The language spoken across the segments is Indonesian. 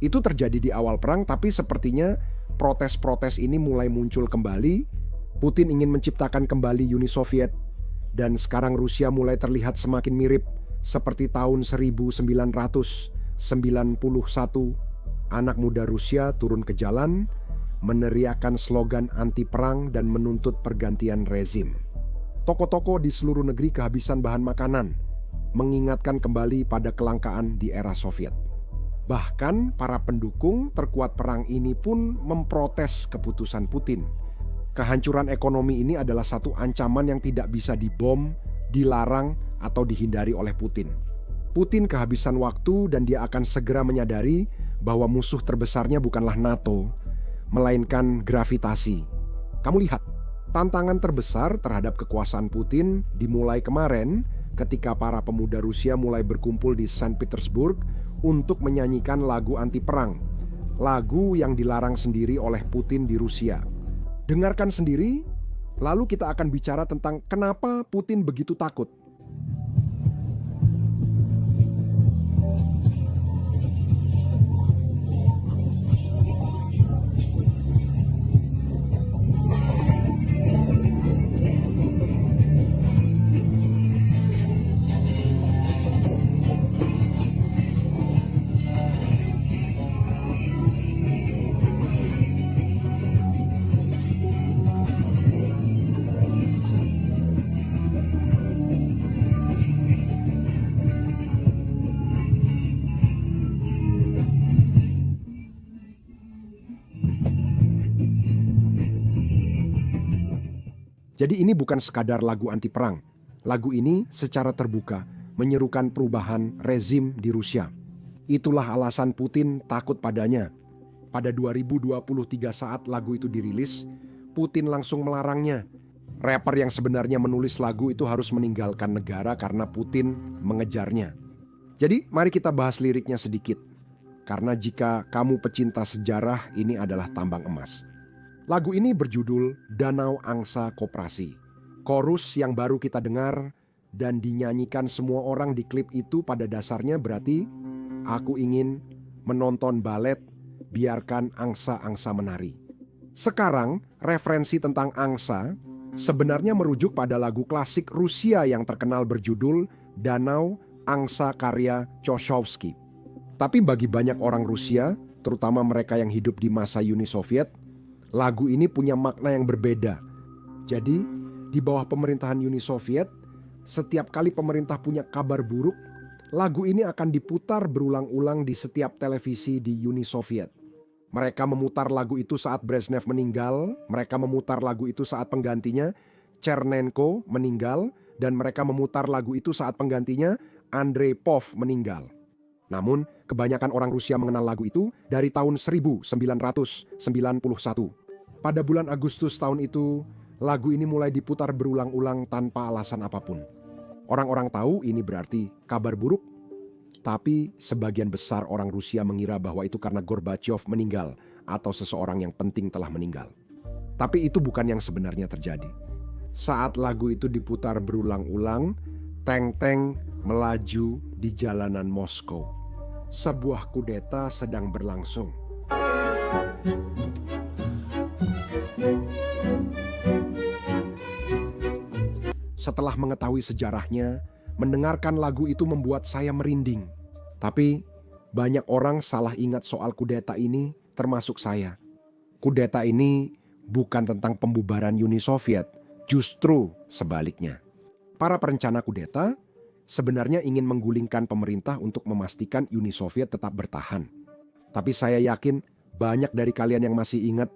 Itu terjadi di awal perang, tapi sepertinya protes-protes ini mulai muncul kembali. Putin ingin menciptakan kembali Uni Soviet, dan sekarang Rusia mulai terlihat semakin mirip seperti tahun 1991. Anak muda Rusia turun ke jalan, meneriakkan slogan anti perang dan menuntut pergantian rezim. Toko-toko di seluruh negeri kehabisan bahan makanan, mengingatkan kembali pada kelangkaan di era Soviet. Bahkan para pendukung terkuat perang ini pun memprotes keputusan Putin. Kehancuran ekonomi ini adalah satu ancaman yang tidak bisa dibom, dilarang, atau dihindari oleh Putin. Putin kehabisan waktu dan dia akan segera menyadari bahwa musuh terbesarnya bukanlah NATO, melainkan gravitasi. Kamu lihat, tantangan terbesar terhadap kekuasaan Putin dimulai kemarin ketika para pemuda Rusia mulai berkumpul di Saint Petersburg untuk menyanyikan lagu anti perang, lagu yang dilarang sendiri oleh Putin di Rusia. Dengarkan sendiri, lalu kita akan bicara tentang kenapa Putin begitu takut. Jadi ini bukan sekadar lagu anti perang. Lagu ini secara terbuka menyerukan perubahan rezim di Rusia. Itulah alasan Putin takut padanya. Pada 2023 saat lagu itu dirilis, Putin langsung melarangnya. Rapper yang sebenarnya menulis lagu itu harus meninggalkan negara karena Putin mengejarnya. Jadi mari kita bahas liriknya sedikit. Karena jika kamu pecinta sejarah, ini adalah tambang emas. Lagu ini berjudul Danau Angsa Koprasi. Chorus yang baru kita dengar dan dinyanyikan semua orang di klip itu pada dasarnya berarti aku ingin menonton balet, biarkan angsa-angsa menari. Sekarang referensi tentang angsa sebenarnya merujuk pada lagu klasik Rusia yang terkenal berjudul Danau Angsa karya Choshovsky. Tapi bagi banyak orang Rusia, terutama mereka yang hidup di masa Uni Soviet, lagu ini punya makna yang berbeda. Jadi, di bawah pemerintahan Uni Soviet, setiap kali pemerintah punya kabar buruk, lagu ini akan diputar berulang-ulang di setiap televisi di Uni Soviet. Mereka memutar lagu itu saat Brezhnev meninggal, mereka memutar lagu itu saat penggantinya Chernenko meninggal, dan mereka memutar lagu itu saat penggantinya Andropov meninggal. Namun, kebanyakan orang Rusia mengenal lagu itu dari tahun 1991. Pada bulan Agustus tahun itu, lagu ini mulai diputar berulang-ulang tanpa alasan apapun. Orang-orang tahu ini berarti kabar buruk, tapi sebagian besar orang Rusia mengira bahwa itu karena Gorbachev meninggal atau seseorang yang penting telah meninggal. Tapi itu bukan yang sebenarnya terjadi. Saat lagu itu diputar berulang-ulang, tank-tank melaju di jalanan Moskow. Sebuah kudeta sedang berlangsung. Setelah mengetahui sejarahnya, mendengarkan lagu itu membuat saya merinding. Tapi banyak orang salah ingat soal kudeta ini, termasuk saya. Kudeta ini bukan tentang pembubaran Uni Soviet, justru sebaliknya. Para perencana kudeta sebenarnya ingin menggulingkan pemerintah untuk memastikan Uni Soviet tetap bertahan. Tapi saya yakin banyak dari kalian yang masih ingat,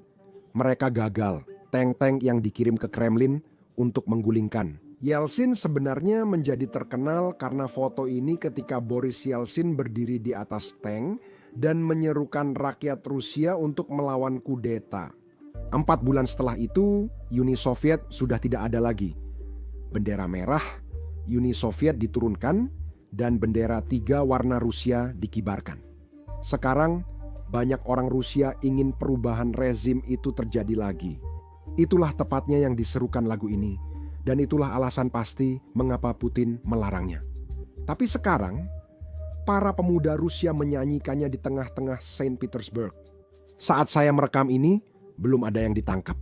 mereka gagal. Tank-tank yang dikirim ke Kremlin untuk menggulingkan. Yeltsin sebenarnya menjadi terkenal karena foto ini ketika Boris Yeltsin berdiri di atas tank dan menyerukan rakyat Rusia untuk melawan kudeta. 4 bulan setelah itu, Uni Soviet sudah tidak ada lagi. Bendera merah, Uni Soviet diturunkan, dan bendera 3 warna Rusia dikibarkan. Sekarang, banyak orang Rusia ingin perubahan rezim itu terjadi lagi. Itulah tepatnya yang diserukan lagu ini. Dan itulah alasan pasti mengapa Putin melarangnya. Tapi sekarang, para pemuda Rusia menyanyikannya di tengah-tengah Saint Petersburg. Saat saya merekam ini, belum ada yang ditangkap.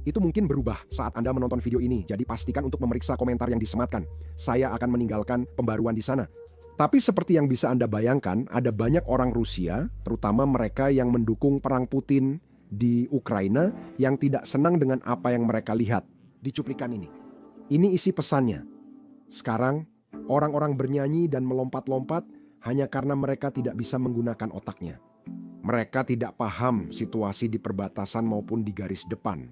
Itu mungkin berubah saat Anda menonton video ini, jadi pastikan untuk memeriksa komentar yang disematkan. Saya akan meninggalkan pembaruan di sana. Tapi seperti yang bisa Anda bayangkan, ada banyak orang Rusia, terutama mereka yang mendukung perang Putin di Ukraina, yang tidak senang dengan apa yang mereka lihat di cuplikan ini. Ini isi pesannya. Sekarang, orang-orang bernyanyi dan melompat-lompat hanya karena mereka tidak bisa menggunakan otaknya. Mereka tidak paham situasi di perbatasan maupun di garis depan.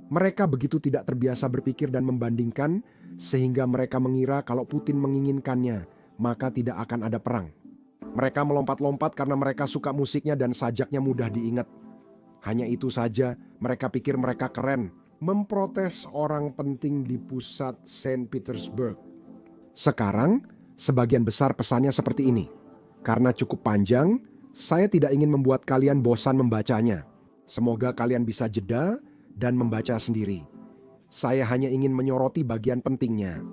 Mereka begitu tidak terbiasa berpikir dan membandingkan, sehingga mereka mengira kalau Putin menginginkannya, maka tidak akan ada perang. Mereka melompat-lompat karena mereka suka musiknya dan sajaknya mudah diingat. Hanya itu saja, mereka pikir mereka keren, memprotes orang penting di pusat Saint Petersburg. Sekarang, sebagian besar pesannya seperti ini. Karena cukup panjang, saya tidak ingin membuat kalian bosan membacanya. Semoga kalian bisa jeda dan membaca sendiri. Saya hanya ingin menyoroti bagian pentingnya.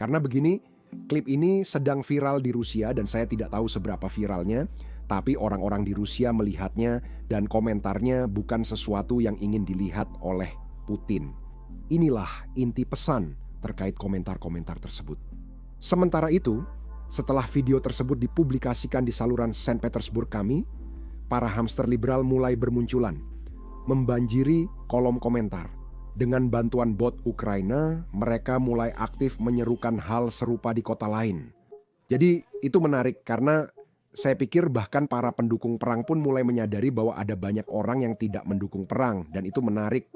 Karena begini, klip ini sedang viral di Rusia dan saya tidak tahu seberapa viralnya, tapi orang-orang di Rusia melihatnya dan komentarnya bukan sesuatu yang ingin dilihat oleh Putin. Inilah inti pesan terkait komentar-komentar tersebut. Sementara itu, setelah video tersebut dipublikasikan di saluran Saint Petersburg kami, para hamster liberal mulai bermunculan, membanjiri kolom komentar. Dengan bantuan bot Ukraina, mereka mulai aktif menyerukan hal serupa di kota lain. Jadi itu menarik karena saya pikir bahkan para pendukung perang pun mulai menyadari bahwa ada banyak orang yang tidak mendukung perang, dan itu menarik.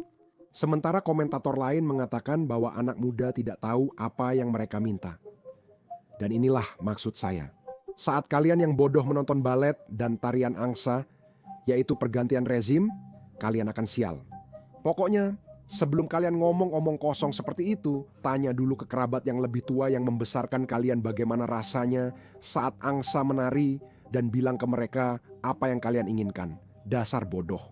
Sementara komentator lain mengatakan bahwa anak muda tidak tahu apa yang mereka minta. Dan inilah maksud saya. Saat kalian yang bodoh menonton balet dan tarian angsa, yaitu pergantian rezim, kalian akan sial. Pokoknya, sebelum kalian ngomong-omong kosong seperti itu, tanya dulu ke kerabat yang lebih tua yang membesarkan kalian bagaimana rasanya saat angsa menari dan bilang ke mereka apa yang kalian inginkan. Dasar bodoh.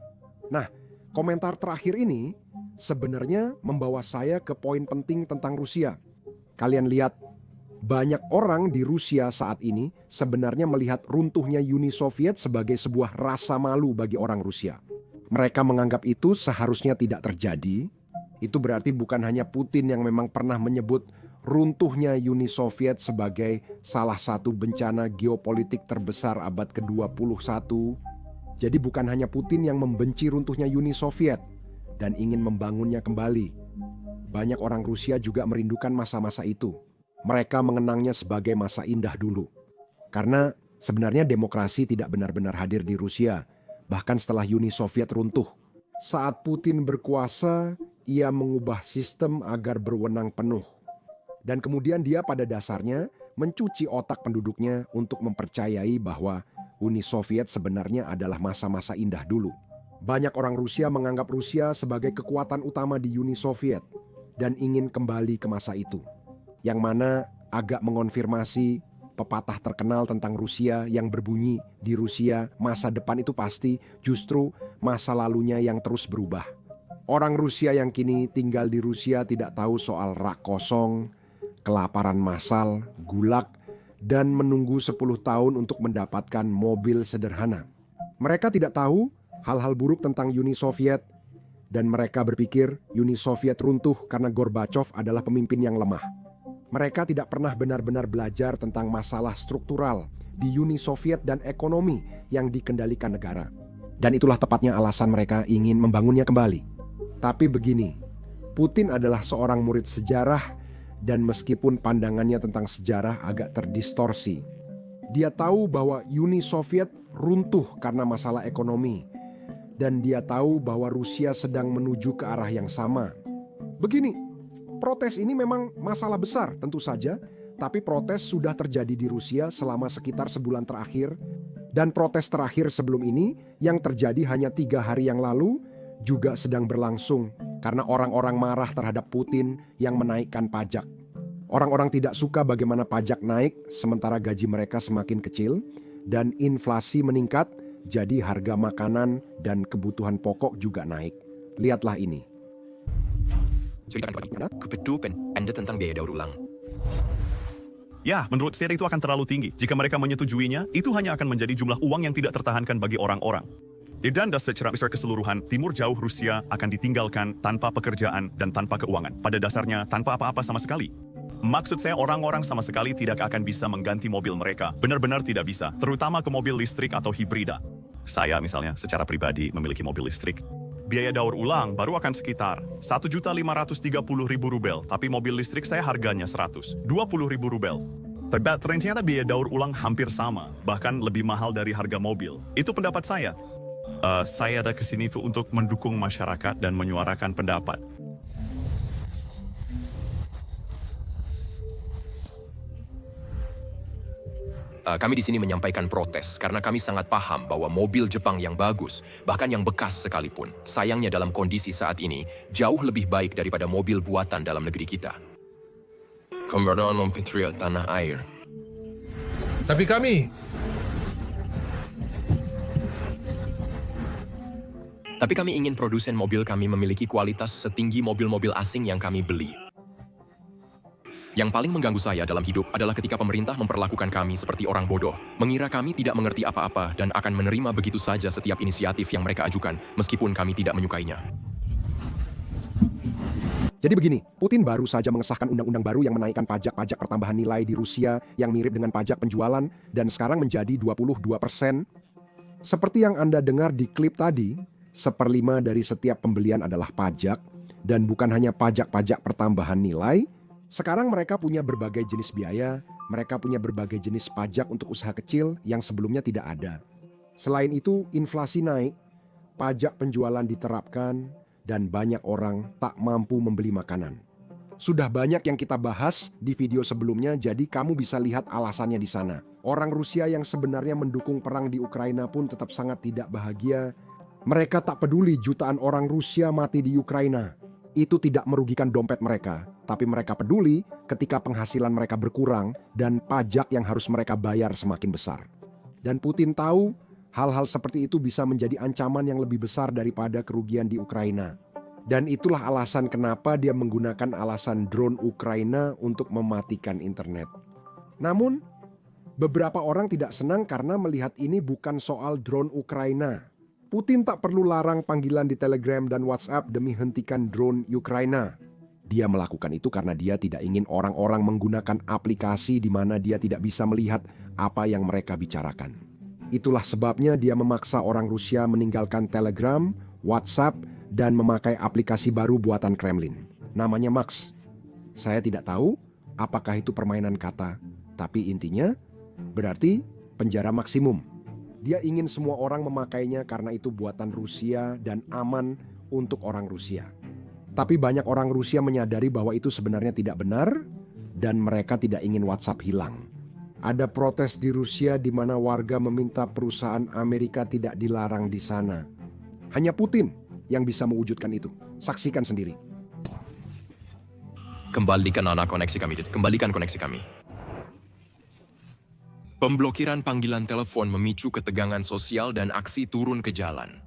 Nah, komentar terakhir ini sebenarnya membawa saya ke poin penting tentang Rusia. Kalian lihat, banyak orang di Rusia saat ini sebenarnya melihat runtuhnya Uni Soviet sebagai sebuah rasa malu bagi orang Rusia. Mereka menganggap itu seharusnya tidak terjadi. Itu berarti bukan hanya Putin yang memang pernah menyebut runtuhnya Uni Soviet sebagai salah satu bencana geopolitik terbesar abad ke-21. Jadi bukan hanya Putin yang membenci runtuhnya Uni Soviet dan ingin membangunnya kembali. Banyak orang Rusia juga merindukan masa-masa itu. Mereka mengenangnya sebagai masa indah dulu. Karena sebenarnya demokrasi tidak benar-benar hadir di Rusia, bahkan setelah Uni Soviet runtuh. Saat Putin berkuasa, ia mengubah sistem agar berwenang penuh. Dan kemudian dia pada dasarnya mencuci otak penduduknya untuk mempercayai bahwa Uni Soviet sebenarnya adalah masa-masa indah dulu. Banyak orang Rusia menganggap Rusia sebagai kekuatan utama di Uni Soviet dan ingin kembali ke masa itu. Yang mana agak mengonfirmasi pepatah terkenal tentang Rusia yang berbunyi, di Rusia masa depan itu pasti justru masa lalunya yang terus berubah. Orang Rusia yang kini tinggal di Rusia tidak tahu soal rak kosong, kelaparan massal, gulag, dan menunggu 10 tahun untuk mendapatkan mobil sederhana. Mereka tidak tahu hal-hal buruk tentang Uni Soviet, dan mereka berpikir Uni Soviet runtuh karena Gorbachev adalah pemimpin yang lemah. Mereka tidak pernah benar-benar belajar tentang masalah struktural di Uni Soviet dan ekonomi yang dikendalikan negara. Dan itulah tepatnya alasan mereka ingin membangunnya kembali. Tapi begini, Putin adalah seorang murid sejarah dan meskipun pandangannya tentang sejarah agak terdistorsi, dia tahu bahwa Uni Soviet runtuh karena masalah ekonomi. Dan dia tahu bahwa Rusia sedang menuju ke arah yang sama. Begini, protes ini memang masalah besar tentu saja, tapi protes sudah terjadi di Rusia selama sekitar sebulan terakhir. Dan protes terakhir sebelum ini yang terjadi hanya 3 hari yang lalu juga sedang berlangsung karena orang-orang marah terhadap Putin yang menaikkan pajak. Orang-orang tidak suka bagaimana pajak naik sementara gaji mereka semakin kecil dan inflasi meningkat, jadi harga makanan dan kebutuhan pokok juga naik. Lihatlah ini. Ceritakan kepada Anda tentang biaya daur ulang. Ya, menurut saya itu akan terlalu tinggi. Jika mereka menyetujuinya, itu hanya akan menjadi jumlah uang yang tidak tertahankan bagi orang-orang. Dan secara besar keseluruhan, timur jauh Rusia akan ditinggalkan tanpa pekerjaan dan tanpa keuangan. Pada dasarnya, tanpa apa-apa sama sekali. Maksud saya orang-orang sama sekali tidak akan bisa mengganti mobil mereka. Benar-benar tidak bisa, terutama ke mobil listrik atau hibrida. Saya misalnya, secara pribadi memiliki mobil listrik. Biaya daur ulang baru akan sekitar 1.530.000 rubel, tapi mobil listrik saya harganya 120.000 rubel. Ternyata biaya daur ulang hampir sama, bahkan lebih mahal dari harga mobil. Itu pendapat saya. Saya ada kesini untuk mendukung masyarakat dan menyuarakan pendapat. Kami di sini menyampaikan protes karena kami sangat paham bahwa mobil Jepang yang bagus, bahkan yang bekas sekalipun, sayangnya dalam kondisi saat ini jauh lebih baik daripada mobil buatan dalam negeri kita. Kemudian patriot tanah air. Tapi kami ingin produsen mobil kami memiliki kualitas setinggi mobil-mobil asing yang kami beli. Yang paling mengganggu saya dalam hidup adalah ketika pemerintah memperlakukan kami seperti orang bodoh, mengira kami tidak mengerti apa-apa dan akan menerima begitu saja setiap inisiatif yang mereka ajukan, meskipun kami tidak menyukainya. Jadi begini, Putin baru saja mengesahkan undang-undang baru yang menaikkan pajak pertambahan nilai di Rusia yang mirip dengan pajak penjualan dan sekarang menjadi 22%. Seperti yang Anda dengar di klip tadi, 1/5 dari setiap pembelian adalah pajak dan bukan hanya pajak pertambahan nilai. Sekarang mereka punya berbagai jenis biaya, mereka punya berbagai jenis pajak untuk usaha kecil yang sebelumnya tidak ada. Selain itu, inflasi naik, pajak penjualan diterapkan, dan banyak orang tak mampu membeli makanan. Sudah banyak yang kita bahas di video sebelumnya, jadi kamu bisa lihat alasannya di sana. Orang Rusia yang sebenarnya mendukung perang di Ukraina pun tetap sangat tidak bahagia. Mereka tak peduli jutaan orang Rusia mati di Ukraina. Itu tidak merugikan dompet mereka, tapi mereka peduli ketika penghasilan mereka berkurang dan pajak yang harus mereka bayar semakin besar. Dan Putin tahu hal-hal seperti itu bisa menjadi ancaman yang lebih besar daripada kerugian di Ukraina. Dan itulah alasan kenapa dia menggunakan alasan drone Ukraina untuk mematikan internet. Namun, beberapa orang tidak senang karena melihat ini bukan soal drone Ukraina. Putin tak perlu larang panggilan di Telegram dan WhatsApp demi hentikan drone Ukraina. Dia melakukan itu karena dia tidak ingin orang-orang menggunakan aplikasi di mana dia tidak bisa melihat apa yang mereka bicarakan. Itulah sebabnya dia memaksa orang Rusia meninggalkan Telegram, WhatsApp, dan memakai aplikasi baru buatan Kremlin. Namanya Max. Saya tidak tahu apakah itu permainan kata, tapi intinya berarti penjara maksimum. Dia ingin semua orang memakainya karena itu buatan Rusia dan aman untuk orang Rusia. Tapi banyak orang Rusia menyadari bahwa itu sebenarnya tidak benar dan mereka tidak ingin WhatsApp hilang. Ada protes di Rusia di mana warga meminta perusahaan Amerika tidak dilarang di sana. Hanya Putin yang bisa mewujudkan itu. Saksikan sendiri. Kembalikan koneksi kami. Pemblokiran panggilan telepon memicu ketegangan sosial dan aksi turun ke jalan.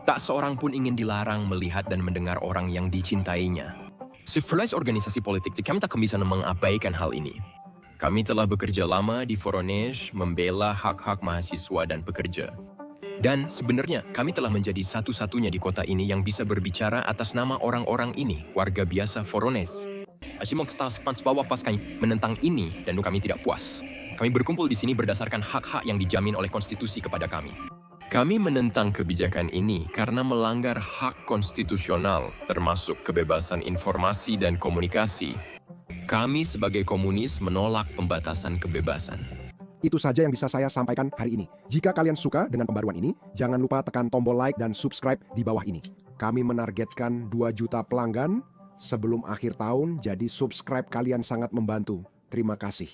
Tak seorang pun ingin dilarang melihat dan mendengar orang yang dicintainya. Several organisasi politik kami tak bisa mengabaikan hal ini. Kami telah bekerja lama di Voronezh membela hak-hak mahasiswa dan pekerja. Dan sebenarnya kami telah menjadi satu-satunya di kota ini yang bisa berbicara atas nama orang-orang ini, warga biasa Voronezh. Asyik mengatakan bahwa pas kami menentang ini dan kami tidak puas. Kami berkumpul di sini berdasarkan hak-hak yang dijamin oleh konstitusi kepada kami. Kami menentang kebijakan ini karena melanggar hak konstitusional, termasuk kebebasan informasi dan komunikasi. Kami sebagai komunis menolak pembatasan kebebasan. Itu saja yang bisa saya sampaikan hari ini. Jika kalian suka dengan pembaruan ini, jangan lupa tekan tombol like dan subscribe di bawah ini. Kami menargetkan 2 juta pelanggan sebelum akhir tahun, jadi subscribe kalian sangat membantu. Terima kasih.